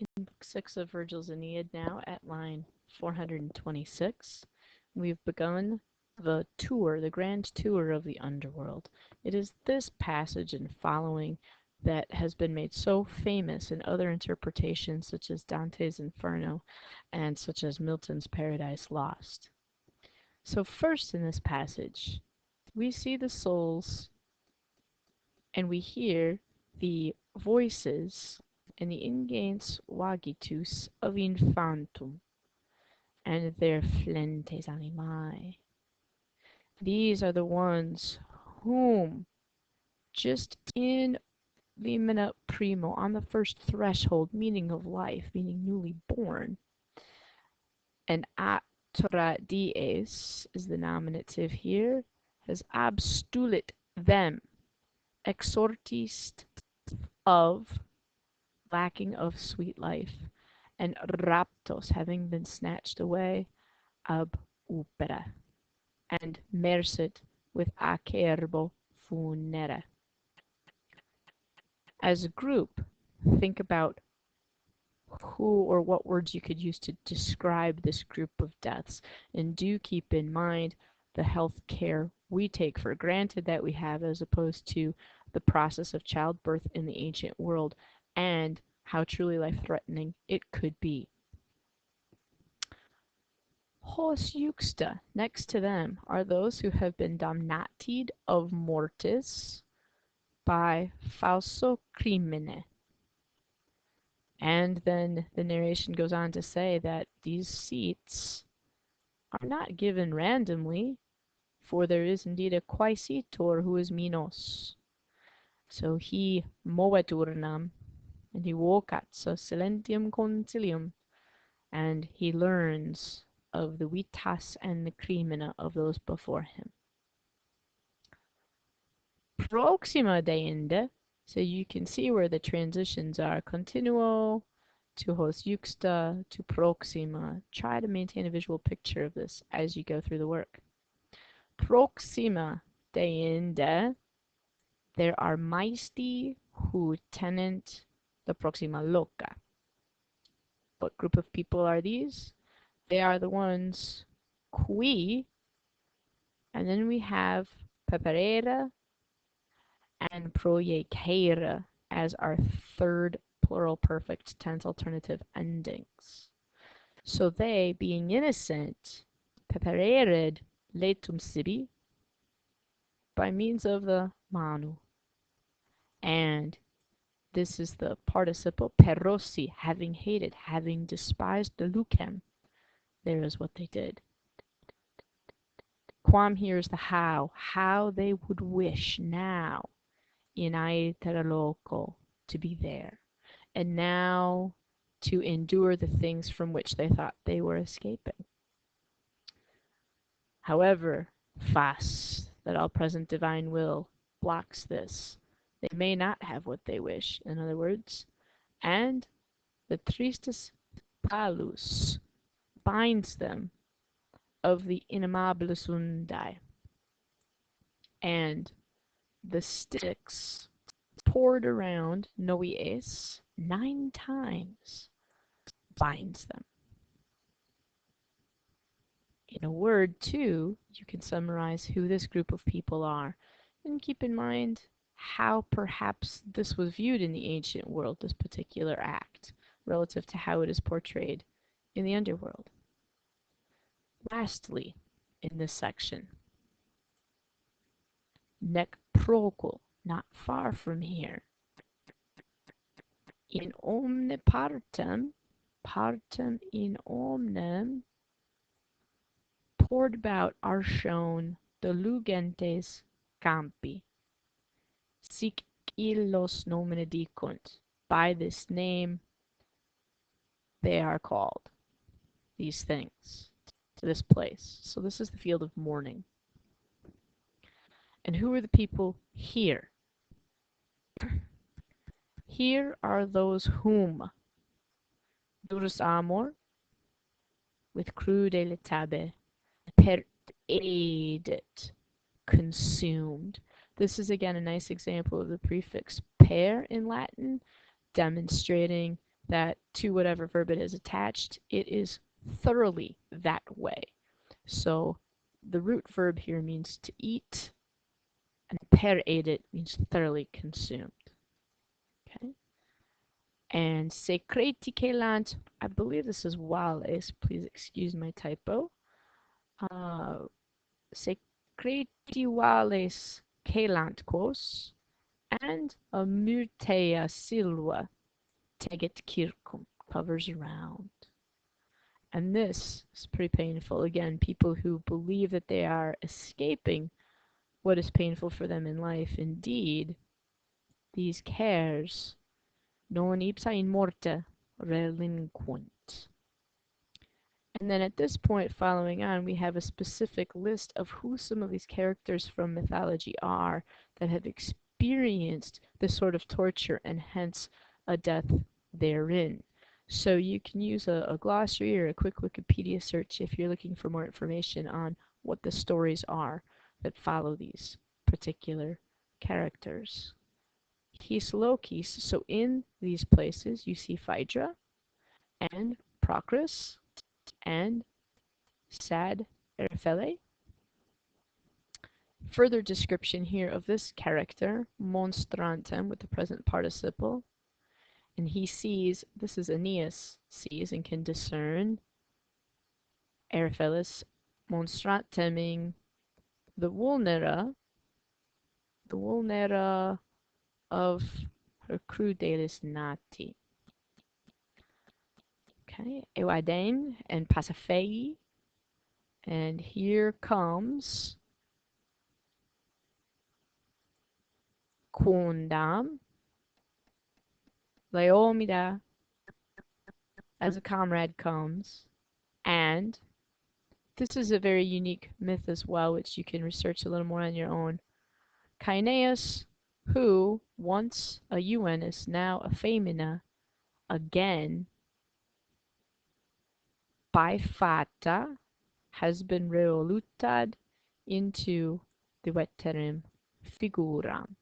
in Book 6 of Virgil's Aeneid now at line 426. We've begun the tour, the grand tour of the underworld. It is this passage and following that has been made so famous in other interpretations such as Dante's Inferno and such as Milton's Paradise Lost. So first in this passage, we see the souls and we hear the voices and the ingens vagitus of infantum and their flentes animae. These are the ones whom, just in limina primo, on the first threshold, meaning of life, meaning newly born, and atra dies is the nominative here, has abstulit them, exortist of, lacking of sweet life, and raptos, having been snatched away, ab upera, and merced with acerbo funere. As a group, think about who or what words you could use to describe this group of deaths, and do keep in mind the health care we take for granted that we have as opposed to the process of childbirth in the ancient world and how truly life-threatening it could be. Hos juxta, next to them, are those who have been damnated of mortis by falso crimine. And then the narration goes on to say that these seats are not given randomly, for there is indeed a quaesitor who is minos. So he moveturnam, and he vocat so silentium concilium, and he learns of the vitas and the crimina of those before him. Proxima deinde, so you can see where the transitions are. Continuo to hos juxta to proxima. Try to maintain a visual picture of this as you go through the work. Proxima deinde, there are maisti who tenant the proxima loca. What group of people are these? They are the ones qui, and then we have peperera and proiecere as our third plural perfect tense alternative endings. So they, being innocent, peperered letum sibi by means of the manu. And this is the participle perosi, having hated, having despised the lucem. There is what they did. Quam here is the how they would wish now in aetera loco to be there, and now to endure the things from which they thought they were escaping. However, fas, that all-present divine will, blocks this. They may not have what they wish, in other words, and the tristis palus binds them of the inamabilus undae, and the sticks poured around Noes 9 times binds them. In a word, too, you can summarize who this group of people are, and keep in mind how perhaps this was viewed in the ancient world, this particular act, relative to how it is portrayed in the underworld. Lastly, in this section, nec procul, not far from here, in omne partem, partem in omnem, poured about are shown the lugentes campi, sic illos nomine dicunt, by this name they are called, these things, to this place. So this is the field of mourning. And who are the people here? Here are those whom durus amor, with crude letabe, per edet, consumed. This is again a nice example of the prefix per in Latin, demonstrating that to whatever verb it is attached, it is thoroughly that way. So the root verb here means to eat, and per edit means thoroughly consumed. Okay. And secreti celant, I believe this is wales, please excuse my typo. Secreti wales celant quos, and a myrtea silva teget circum, covers around. And this is pretty painful. Again, people who believe that they are escaping what is painful for them in life. Indeed, these cares non ipsa in morte relinquunt. And then at this point, following on, we have a specific list of who some of these characters from mythology are that have experienced this sort of torture and hence a death therein. So you can use a glossary or a quick Wikipedia search if you're looking for more information on what the stories are that follow these particular characters. His Lokis, so in these places you see Phaedra and Procrus and Sad Erfele. Further description here of this character, monstrantem with the present participle, and he sees, this is Aeneas, sees and can discern Erfelis monstranteming the vulnera of her crudelis nati. Okay, Ewaden and Pasiphae, and here comes Quondam, Laomeda as a comrade comes, and this is a very unique myth as well, which you can research a little more on your own. Caeneus, who once a UN is now a femina, again by fata has been reolutad into the veterim figuram.